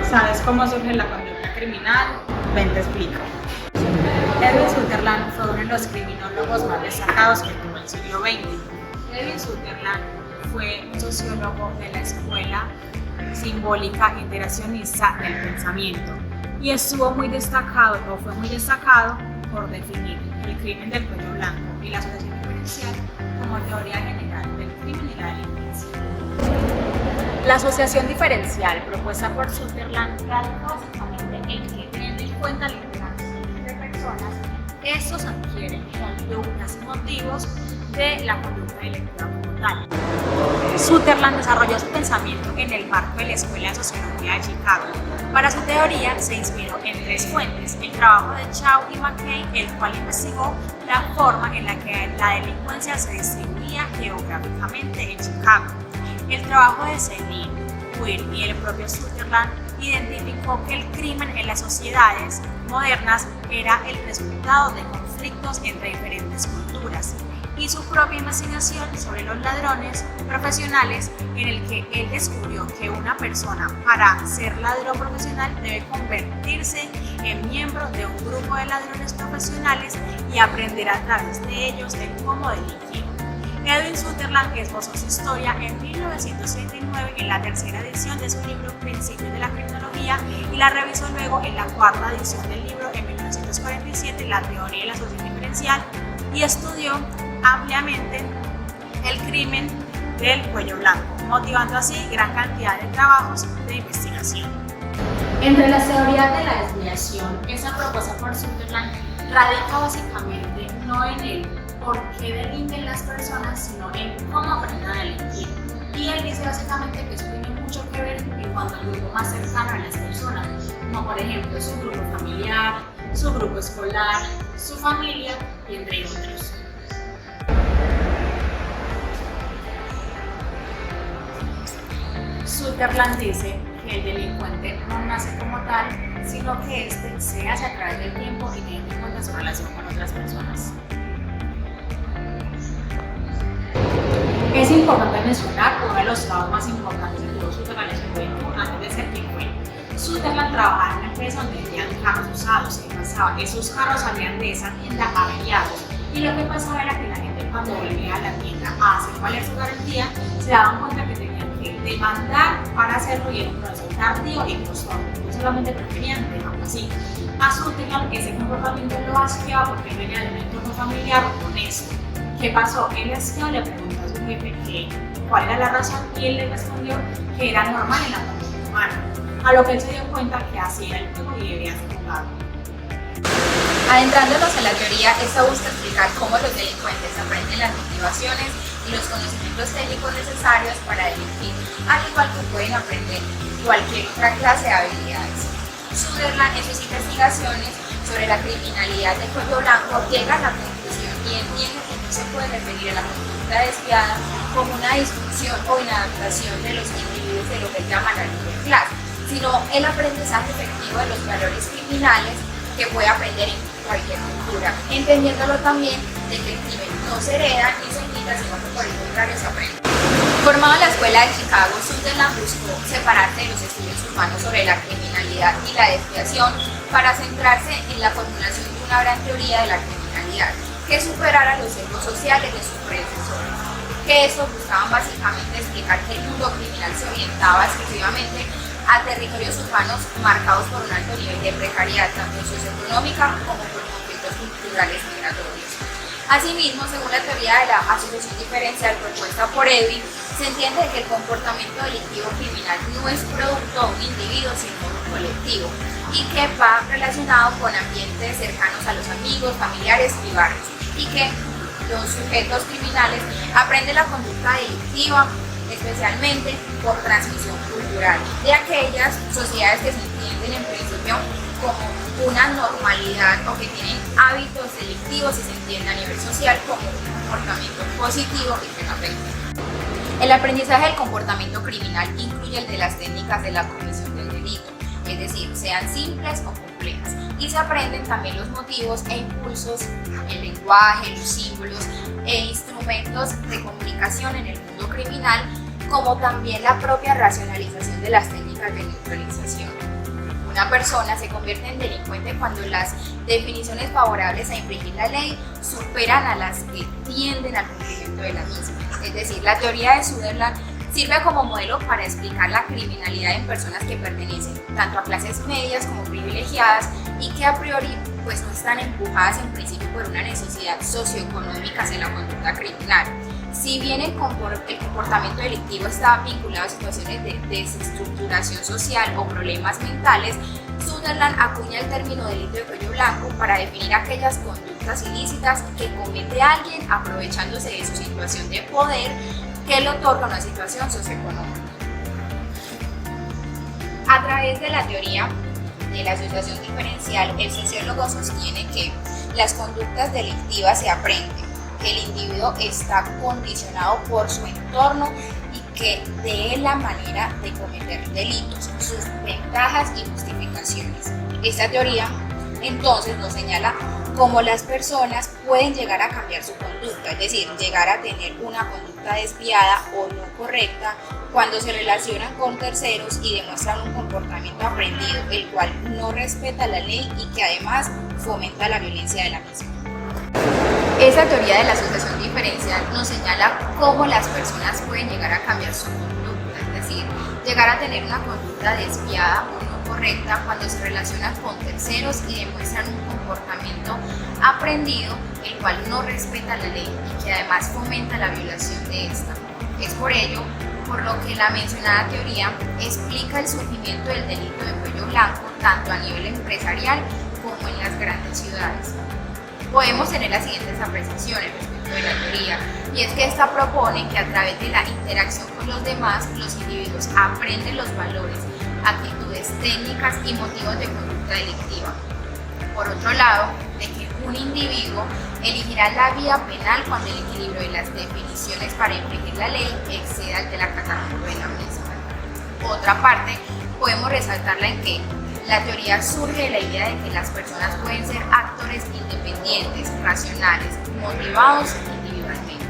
¿Sabes cómo surge la conducta criminal? Ven, te explico. Edwin Sutherland fue uno de los criminólogos más destacados que tuvo el siglo XX. Edwin Sutherland fue un sociólogo de la Escuela Simbólica Integracionista del Pensamiento y estuvo muy destacado, o fue muy destacado, por definir el crimen del cuello blanco y la asociación diferencial como teoría general del crimen y la delincuencia. La asociación diferencial propuesta por Sutherland radica básicamente en que, teniendo en cuenta la interacción de personas, estos adquieren conductas y motivos de la conducta delictiva como tal. Sutherland desarrolló su pensamiento en el marco de la Escuela de Sociología de Chicago. Para su teoría se inspiró en tres fuentes: el trabajo de Shaw y McKay, el cual investigó la forma en la que la delincuencia se distribuía geográficamente en Chicago. El trabajo de Selin, Will y el propio Sutherland identificó que el crimen en las sociedades modernas era el resultado de conflictos entre diferentes culturas, y su propia investigación sobre los ladrones profesionales, en el que él descubrió que una persona, para ser ladrón profesional, debe convertirse en miembro de un grupo de ladrones profesionales y aprender a través de ellos de cómo delinquir. Edwin Sutherland esbozó su historia en 1939 en la tercera edición de su libro Principios de la Criminología y la revisó luego en la cuarta edición del libro en 1947, La teoría de la asociación diferencial, y estudió ampliamente el crimen del cuello blanco, motivando así gran cantidad de trabajos de investigación. Entre las teorías de la desviación, esa propuesta por Sutherland radica básicamente no en el por qué delinquen las personas, sino en cómo aprenden a delinquir. Y él dice básicamente que eso tiene mucho que ver en cuanto al grupo más cercano a las personas, como por ejemplo su grupo familiar, su grupo escolar, su familia y entre otros. Sutherland dice que el delincuente no nace como tal, sino que éste se hace a través del tiempo y teniendo en cuenta su relación con otras personas. Es importante mencionar uno de los trabajos más importantes que tuvo Sutherland en su juventud antes de ser quien fue. Sutherland trabajaba en una empresa donde vendían carros usados. ¿Qué pasaba? Esos carros salían de esa tienda averiados, y lo que pasaba era que la gente, cuando volvía a la tienda a hacer valer su garantía, se daban cuenta que tenían que demandar para hacerlo y era un proceso tardío y costoso. No solamente preferían dejarlo así. A Sutherland ese comportamiento lo asqueaba porque venía de un entorno familiar honesto. ¿Qué pasó? Él le preguntó a su jefe cuál era la razón y él le respondió que era normal en la conducta humana, a lo que él se dio cuenta que así era el juego y debía ser jugado. Adentrándonos en la teoría, esta busca explicar cómo los delincuentes aprenden las motivaciones y los conocimientos técnicos necesarios para delinquir, al igual que pueden aprender cualquier otra clase de habilidades. Sutherland, en sus investigaciones sobre la criminalidad de cuello blanco, llega a la conclusión y entiende que no se puede referir a la conducta desviada como una disfunción o inadaptación de los individuos de lo que llama la libre clase, sino el aprendizaje efectivo de los valores criminales que puede aprender en cualquier cultura, entendiéndolo también de que el crimen no se hereda ni se imita, sino que por el contrario se aprende. Formado en la Escuela de Chicago, Sutherland buscó separarse de los estudios urbanos sobre la criminalidad y la desviación para centrarse en la formulación de una gran teoría de la criminalidad que superara los sesgos sociales de sus predecesores. Que estos buscaban básicamente explicar que el mundo criminal se orientaba exclusivamente a territorios urbanos marcados por un alto nivel de precariedad, tanto socioeconómica como por conflictos culturales migratorios. Asimismo, según la teoría de la asociación diferencial propuesta por Edwin, se entiende que el comportamiento delictivo criminal no es producto de un individuo, sino de un colectivo, y que va relacionado con ambientes cercanos a los amigos, familiares y barrios, y que los sujetos criminales aprenden la conducta delictiva especialmente por transmisión cultural de aquellas sociedades que se entienden en principio como una normalidad o que tienen hábitos delictivos y se entiende a nivel social como un comportamiento positivo y que no afecta. El aprendizaje del comportamiento criminal incluye el de las técnicas de la comisión del delito, es decir, sean simples o complejas, y se aprenden también los motivos e impulsos, el lenguaje, los símbolos e instrumentos de comunicación en el mundo criminal, como también la propia racionalización de las técnicas de neutralización. Una persona se convierte en delincuente cuando las definiciones favorables a infringir la ley superan a las que tienden al cumplimiento de la misma. Es decir, la teoría de Sutherland sirve como modelo para explicar la criminalidad en personas que pertenecen tanto a clases medias como privilegiadas y que a priori pues no están empujadas en principio por una necesidad socioeconómica hacia la conducta criminal. Si bien el comportamiento delictivo está vinculado a situaciones de desestructuración social o problemas mentales, Sutherland acuña el término delito de cuello blanco para definir aquellas conductas ilícitas que comete alguien aprovechándose de su situación de poder que le otorga una situación socioeconómica. A través de la teoría de la asociación diferencial, el sociólogo sostiene que las conductas delictivas se aprenden, que el individuo está condicionado por su entorno y que de él la manera de cometer delitos, sus ventajas y justificaciones. Esta teoría entonces nos señala cómo las personas pueden llegar a cambiar su conducta, es decir, llegar a tener una conducta desviada o no correcta cuando se relacionan con terceros y demuestran un comportamiento aprendido, el cual no respeta la ley y que además fomenta la violencia de la misma. Esa teoría de la asociación diferencial nos señala cómo las personas pueden llegar a cambiar su conducta, es decir, llegar a tener una conducta desviada o no correcta cuando se relacionan con terceros y demuestran un comportamiento aprendido, el cual no respeta la ley y que además fomenta la violación de esta. Es por ello por lo que la mencionada teoría explica el surgimiento del delito de cuello blanco tanto a nivel empresarial como en las grandes ciudades. Podemos tener las siguientes apreciaciones respecto de la teoría, y es que esta propone que a través de la interacción con los demás, los individuos aprenden los valores, actitudes técnicas y motivos de conducta delictiva. Por otro lado, de que un individuo elegirá la vía penal cuando el equilibrio de las definiciones para infringir la ley exceda el del acatamiento de la misma. Otra parte, podemos resaltarla en que la teoría surge de la idea de que las personas pueden ser actores independientes, racionales, motivados individualmente.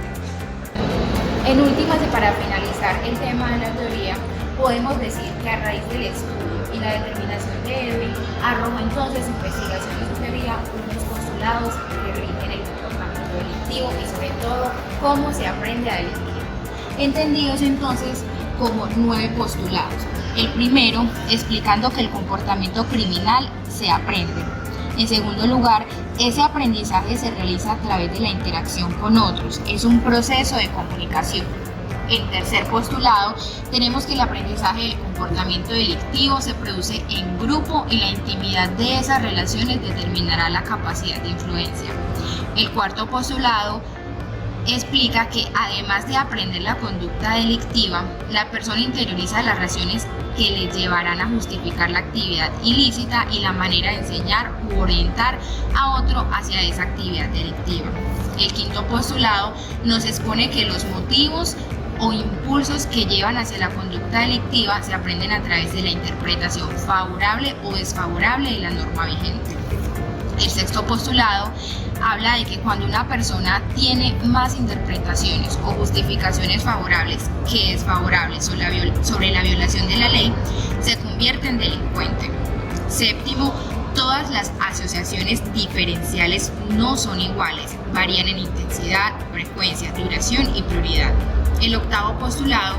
En últimas, y para finalizar el tema de la teoría, podemos decir que a raíz del estudio y la determinación de Edwin, arrojó entonces investigación de su teoría unos postulados que rigen el comportamiento delictivo y sobre todo cómo se aprende a delinquir. Entendidos entonces como 9 postulados. El primero, explicando que el comportamiento criminal se aprende. En segundo lugar, ese aprendizaje se realiza a través de la interacción con otros. Es un proceso de comunicación. En tercer postulado, tenemos que el aprendizaje del comportamiento delictivo se produce en grupo y la intimidad de esas relaciones determinará la capacidad de influencia. El cuarto postulado explica que además de aprender la conducta delictiva, la persona interioriza las razones que le llevarán a justificar la actividad ilícita y la manera de enseñar u orientar a otro hacia esa actividad delictiva. El quinto postulado nos expone que los motivos o impulsos que llevan hacia la conducta delictiva se aprenden a través de la interpretación favorable o desfavorable de la norma vigente. El sexto postulado habla de que cuando una persona tiene más interpretaciones o justificaciones favorables que desfavorables sobre la violación de la ley, se convierte en delincuente. Séptimo, todas las asociaciones diferenciales no son iguales, varían en intensidad, frecuencia, duración y prioridad. El octavo postulado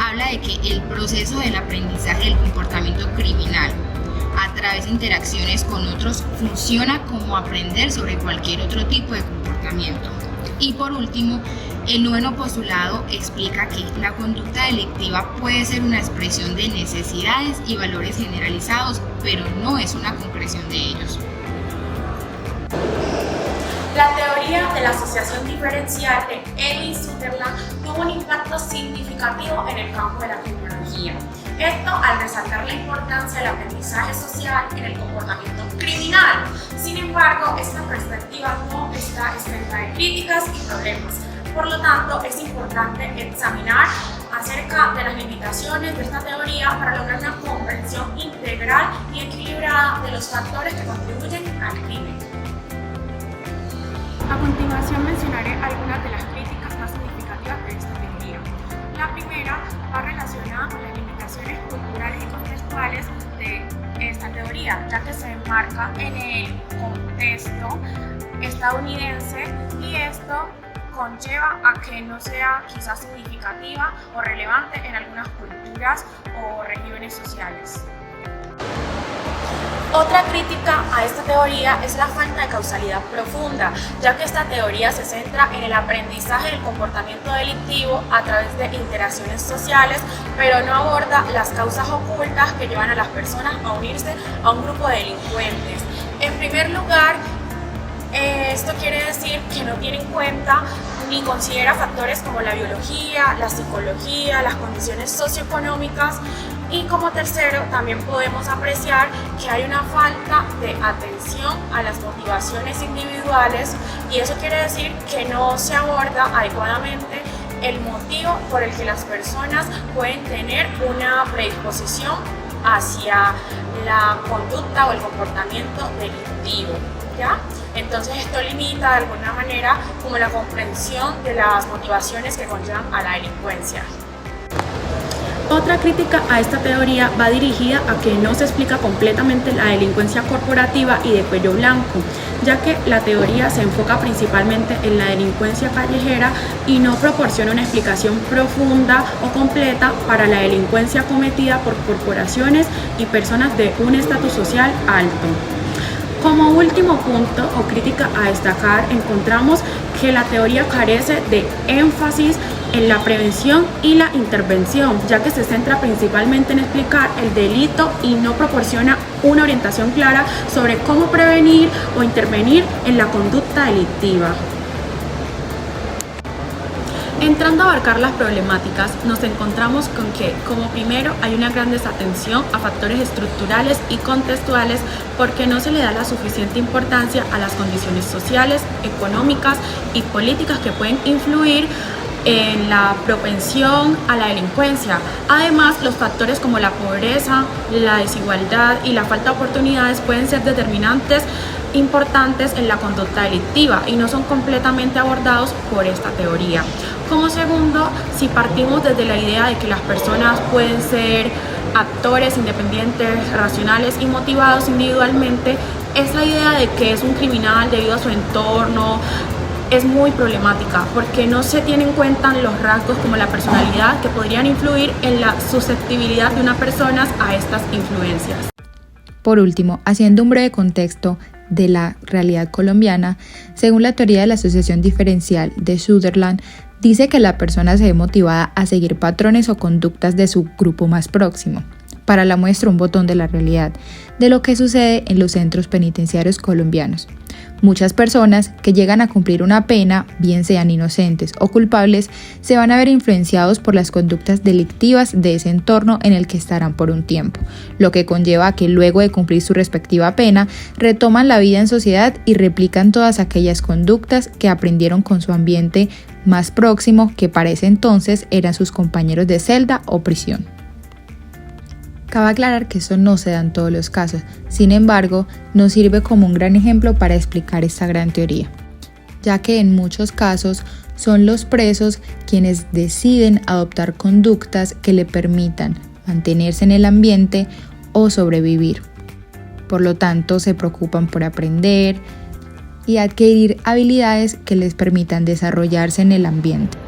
habla de que el proceso del aprendizaje del comportamiento criminal a través de interacciones con otros funciona como aprender sobre cualquier otro tipo de comportamiento. Y por último, el noveno postulado explica que la conducta delictiva puede ser una expresión de necesidades y valores generalizados, pero no es una concreción de ellos. La teoría de la asociación diferencial de Edwin Sutherland tuvo un impacto significativo en el campo de la criminología. Esto al resaltar la importancia del aprendizaje social en el comportamiento criminal. Sin embargo, esta perspectiva no está exenta de críticas y problemas. Por lo tanto, es importante examinar acerca de las limitaciones de esta teoría para lograr una comprensión integral y equilibrada de los factores que contribuyen al crimen. A continuación mencionaré algunas de las críticas más significativas de esta teoría. La primera va relacionada con las limitaciones culturales y contextuales de esta teoría. teoría, ya que se enmarca en el contexto estadounidense y esto conlleva a que no sea quizás significativa o relevante en algunas culturas o regiones sociales. Otra crítica a esta teoría es la falta de causalidad profunda, ya que esta teoría se centra en el aprendizaje del comportamiento delictivo a través de interacciones sociales, pero no aborda las causas ocultas que llevan a las personas a unirse a un grupo de delincuentes. En primer lugar, esto quiere decir que no tiene en cuenta ni considera factores como la biología, la psicología, las condiciones socioeconómicas, y como tercero también podemos apreciar que hay una falta de atención a las motivaciones individuales, y eso quiere decir que no se aborda adecuadamente el motivo por el que las personas pueden tener una predisposición hacia la conducta o el comportamiento delictivo, ¿ya? Entonces esto limita de alguna manera como la comprensión de las motivaciones que conllevan a la delincuencia. Otra crítica a esta teoría va dirigida a que no se explica completamente la delincuencia corporativa y de cuello blanco, ya que la teoría se enfoca principalmente en la delincuencia callejera y no proporciona una explicación profunda o completa para la delincuencia cometida por corporaciones y personas de un estatus social alto. Como último punto o crítica a destacar, encontramos que la teoría carece de énfasis en la prevención y la intervención, ya que se centra principalmente en explicar el delito y no proporciona una orientación clara sobre cómo prevenir o intervenir en la conducta delictiva. Entrando a abarcar las problemáticas, nos encontramos con que, como primero, hay una gran desatención a factores estructurales y contextuales porque no se le da la suficiente importancia a las condiciones sociales, económicas y políticas que pueden influir en la propensión a la delincuencia. Además, los factores como la pobreza, la desigualdad y la falta de oportunidades pueden ser determinantes importantes en la conducta delictiva y no son completamente abordados por esta teoría. Como segundo, si partimos desde la idea de que las personas pueden ser actores independientes, racionales y motivados individualmente, esa idea de que es un criminal debido a su entorno es muy problemática porque no se tienen en cuenta los rasgos como la personalidad que podrían influir en la susceptibilidad de una persona a estas influencias. Por último, haciendo un breve contexto de la realidad colombiana, según la teoría de la asociación diferencial de Sutherland, dice que la persona se ve motivada a seguir patrones o conductas de su grupo más próximo. Para la muestra, un botón de la realidad de lo que sucede en los centros penitenciarios colombianos. Muchas personas que llegan a cumplir una pena, bien sean inocentes o culpables, se van a ver influenciados por las conductas delictivas de ese entorno en el que estarán por un tiempo, lo que conlleva a que luego de cumplir su respectiva pena, retoman la vida en sociedad y replican todas aquellas conductas que aprendieron con su ambiente más próximo, que para ese entonces eran sus compañeros de celda o prisión. Cabe aclarar que eso no se da en todos los casos, sin embargo, nos sirve como un gran ejemplo para explicar esta gran teoría, ya que en muchos casos son los presos quienes deciden adoptar conductas que le permitan mantenerse en el ambiente o sobrevivir. Por lo tanto, se preocupan por aprender y adquirir habilidades que les permitan desarrollarse en el ambiente.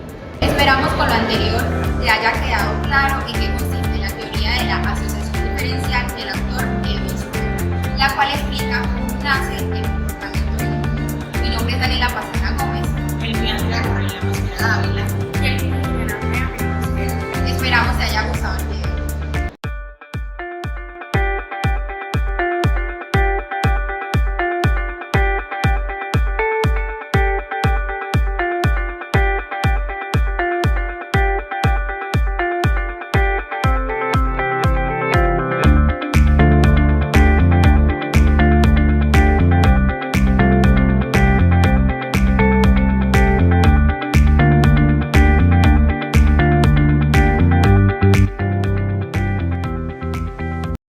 Esperamos con lo anterior te haya quedado claro en qué consiste la teoría de la asociación diferencial del autor Edwin Sutherland, la cual explica cómo nace el comportamiento. Mi nombre es Daniela Pastor.